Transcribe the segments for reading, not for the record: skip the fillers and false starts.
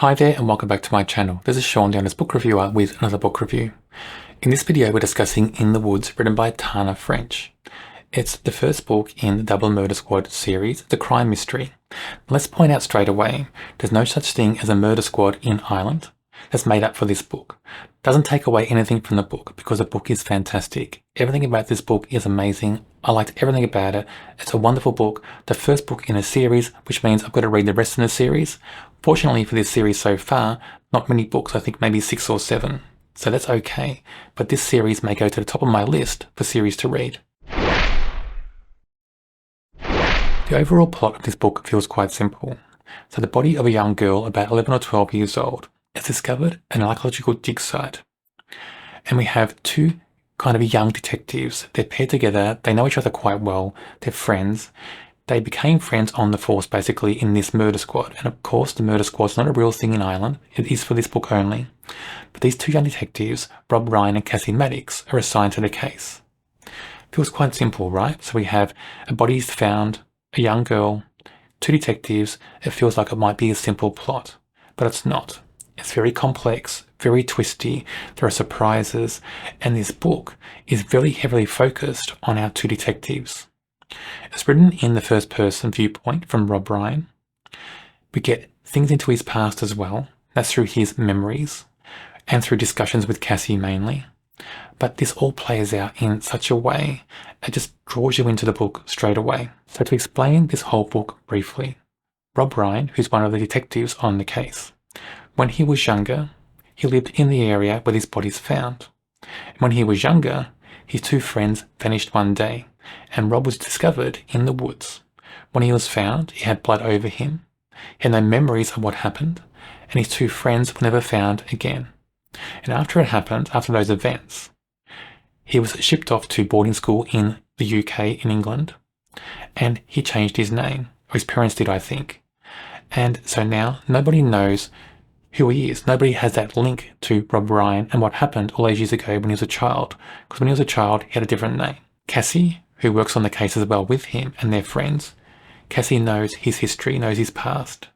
Hi there and welcome back to my channel. This is Sean, the honest book reviewer, with another book review. In this video we're discussing In the Woods, written by Tana French. It's the first book in the Dublin Murder Squad series. It's a crime mystery. Let's point out straight away, there's no such thing as a murder squad in Ireland. That's made up for this book. Doesn't take away anything from the book because the book is fantastic. Everything about this book is amazing. I liked everything about it. It's a wonderful book. The first book in a series, which means I've got to read the rest of the series. Fortunately for this series so far, not many books, I think maybe 6 or 7. So that's okay. But this series may go to the top of my list for series to read. The overall plot of this book feels quite simple. So the body of a young girl about 11 or 12 years old is discovered at an archaeological dig site. And we have two kind of young detectives. They're paired together. They know each other quite well. They're friends. They became friends on the force, basically, in this murder squad. And of course, the murder squad's not a real thing in Ireland. It is for this book only. But these two young detectives, Rob Ryan and Cassie Maddox, are assigned to the case. Feels quite simple, right? So we have a body found, a young girl, two detectives. It feels like it might be a simple plot, but it's not. It's very complex, very twisty. There are surprises, and this book is very heavily focused on our two detectives. It's written in the first person viewpoint from Rob Ryan. We get things into his past as well. That's through his memories and through discussions with Cassie mainly. But this all plays out in such a way it just draws you into the book straight away. So to explain this whole book briefly, Rob Ryan, who's one of the detectives on the case, when he was younger, he lived in the area where this body's found. And when he was younger, his two friends vanished one day, and Rob was discovered in the woods. When he was found, he had blood over him. He had no memories of what happened, and his two friends were never found again. And after it happened, after those events, he was shipped off to boarding school in the UK, in England, and he changed his name. Or his parents did, I think. And so now nobody knows who he is. Nobody has that link to Rob Ryan and what happened all those years ago when he was a child. Because when he was a child, he had a different name. Cassie, who works on the case as well with him and their friends, Cassie knows his history, knows his past.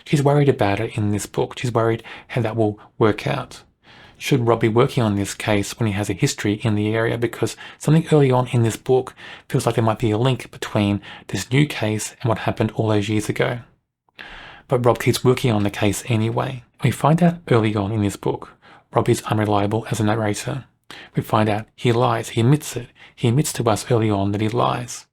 She's worried about it in this book. She's worried how that will work out. Should Rob be working on this case when he has a history in the area? Because something early on in this book feels like there might be a link between this new case and what happened all those years ago. But Rob keeps working on the case anyway. We find out early on in this book, Rob is unreliable as a narrator. We find out he lies, he admits it. He admits to us early on that he lies.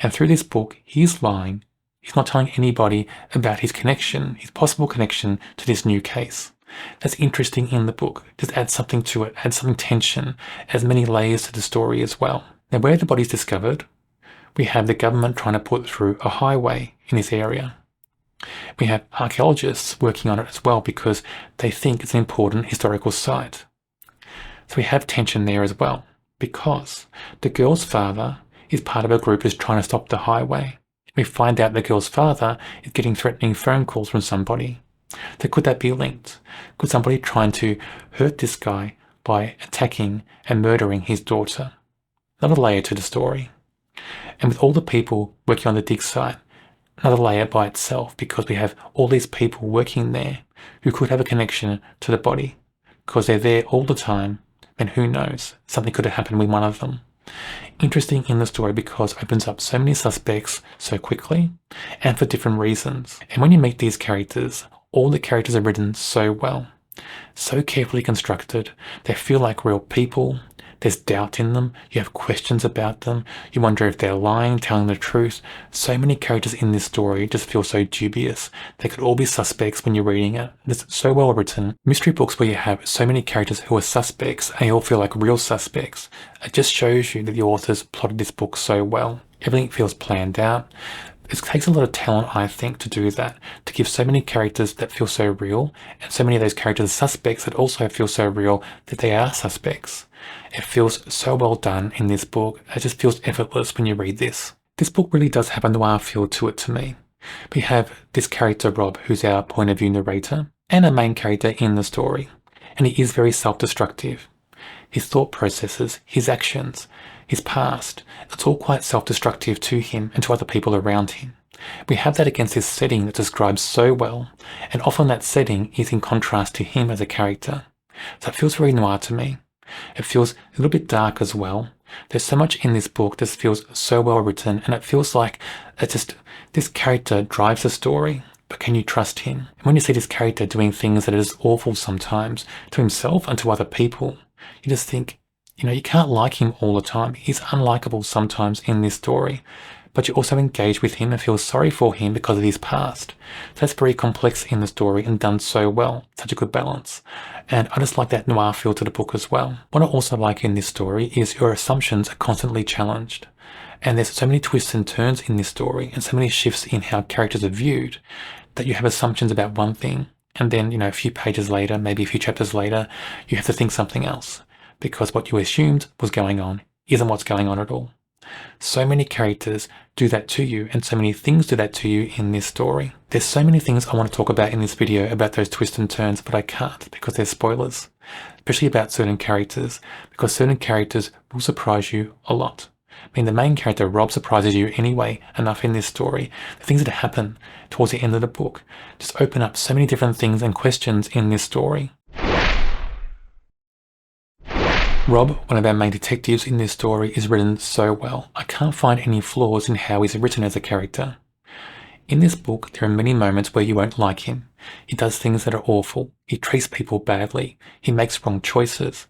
And through this book, he's lying. He's not telling anybody about his connection, his possible connection to this new case. That's interesting in the book. Just add something to it, add some tension, adds many layers to the story as well. Now, where the body's discovered, we have the government trying to put through a highway in this area. We have archaeologists working on it as well because they think it's an important historical site. So we have tension there as well because the girl's father is part of a group that's trying to stop the highway. We find out the girl's father is getting threatening phone calls from somebody. So could that be linked? Could somebody trying to hurt this guy by attacking and murdering his daughter? Another layer to the story. And with all the people working on the dig site, another layer by itself because we have all these people working there who could have a connection to the body because they're there all the time, and who knows, something could have happened with one of them. Interesting in the story because it opens up so many suspects so quickly and for different reasons. And when you meet these characters, all the characters are written so well, so carefully constructed. They feel like real people. There's doubt in them. You have questions about them. You wonder if they're lying, telling the truth. So many characters in this story just feel so dubious. They could all be suspects when you're reading it. It's so well written. Mystery books where you have so many characters who are suspects and they all feel like real suspects. It just shows you that the authors plotted this book so well. Everything feels planned out. It takes a lot of talent, I think, to do that, to give so many characters that feel so real, and so many of those characters are suspects that also feel so real that they are suspects. It feels so well done in this book. It just feels effortless when you read this. This book really does have a noir feel to it to me. We have this character, Rob, who's our point of view narrator, and a main character in the story, and he is very self-destructive. His thought processes, his actions, his past, it's all quite self-destructive to him and to other people around him. We have that against this setting that describes so well, and often that setting is in contrast to him as a character. So it feels very noir to me. It feels a little bit dark as well. There's so much in this book that feels so well written, and it feels like this character drives the story, but can you trust him? And when you see this character doing things that is awful sometimes to himself and to other people, you just think, you can't like him all the time. He's unlikable sometimes in this story, but you also engage with him and feel sorry for him because of his past. So that's very complex in the story and done so well, such a good balance. And I just like that noir feel to the book as well. What I also like in this story is your assumptions are constantly challenged. And there's so many twists and turns in this story and so many shifts in how characters are viewed that you have assumptions about one thing. And then, a few pages later, maybe a few chapters later, you have to think something else because what you assumed was going on isn't what's going on at all. So many characters do that to you, and so many things do that to you in this story. There's so many things I want to talk about in this video about those twists and turns, but I can't because they're spoilers, especially about certain characters, because certain characters will surprise you a lot. I mean, the main character, Rob, surprises you anyway enough in this story. The things that happen towards the end of the book just open up so many different things and questions in this story. Rob, one of our main detectives in this story, is written so well. I can't find any flaws in how he's written as a character. In this book, there are many moments where you won't like him. He does things that are awful. He treats people badly. He makes wrong choices.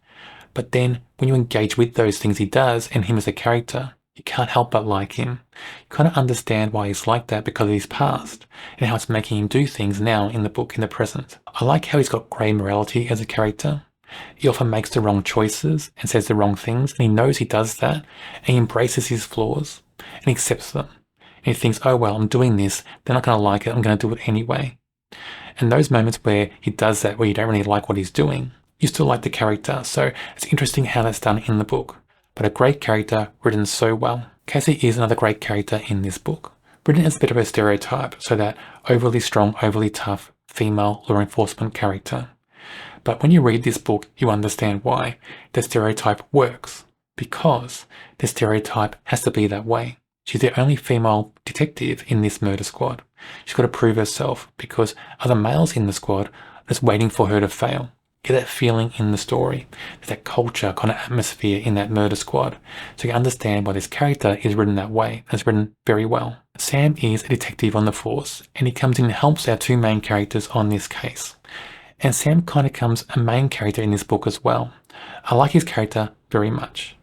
But then, when you engage with those things he does and him as a character, you can't help but like him. You kind of understand why he's like that because of his past and how it's making him do things now in the book in the present. I like how he's got grey morality as a character. He often makes the wrong choices and says the wrong things, and he knows he does that, and he embraces his flaws and he accepts them. And he thinks, oh well, I'm doing this, they're not going to like it, I'm going to do it anyway. And those moments where he does that, where you don't really like what he's doing, you still like the character. So it's interesting how that's done in the book. But a great character written so well. Cassie is another great character in this book. Written as a bit of a stereotype, so that overly strong, overly tough female law enforcement character. But when you read this book, you understand why the stereotype works, because the stereotype has to be that way. She's the only female detective in this murder squad. She's got to prove herself because other males in the squad are just waiting for her to fail. Get that feeling in the story. There's that culture kind of atmosphere in that murder squad. So you understand why this character is written that way. It's written very well. Sam is a detective on the force, and he comes in and helps our two main characters on this case. And Sam kind of becomes a main character in this book as well. I like his character very much.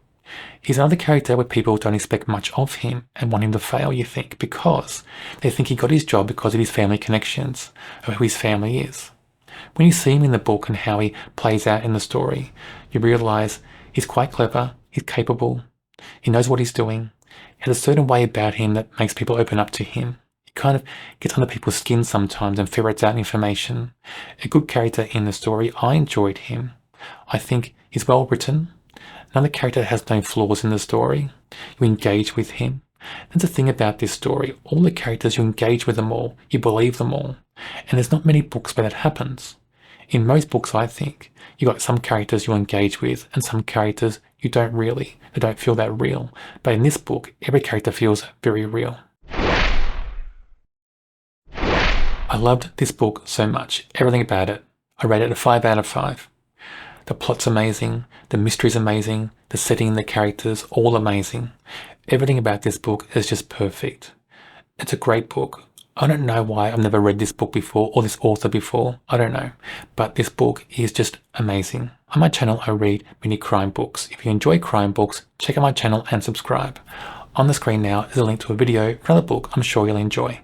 He's another character where people don't expect much of him and want him to fail, you think, because they think he got his job because of his family connections, or who his family is. When you see him in the book and how he plays out in the story, you realise he's quite clever, he's capable, he knows what he's doing, he has a certain way about him that makes people open up to him. He kind of gets under people's skin sometimes and ferrets out information. A good character in the story. I enjoyed him. I think he's well written. Another character that has no flaws in the story. You engage with him. That's the thing about this story. All the characters, you engage with them all. You believe them all. And there's not many books where that happens. In most books, I think, you got some characters you engage with and some characters you don't really. They don't feel that real. But in this book, every character feels very real. I loved this book so much, everything about it. I rate it a 5 out of 5. The plot's amazing, the mystery's amazing, the setting, the characters, all amazing. Everything about this book is just perfect. It's a great book. I don't know why I've never read this book before or this author before. I don't know. But this book is just amazing. On my channel, I read many crime books. If you enjoy crime books, check out my channel and subscribe. On the screen now is a link to a video for another book I'm sure you'll enjoy.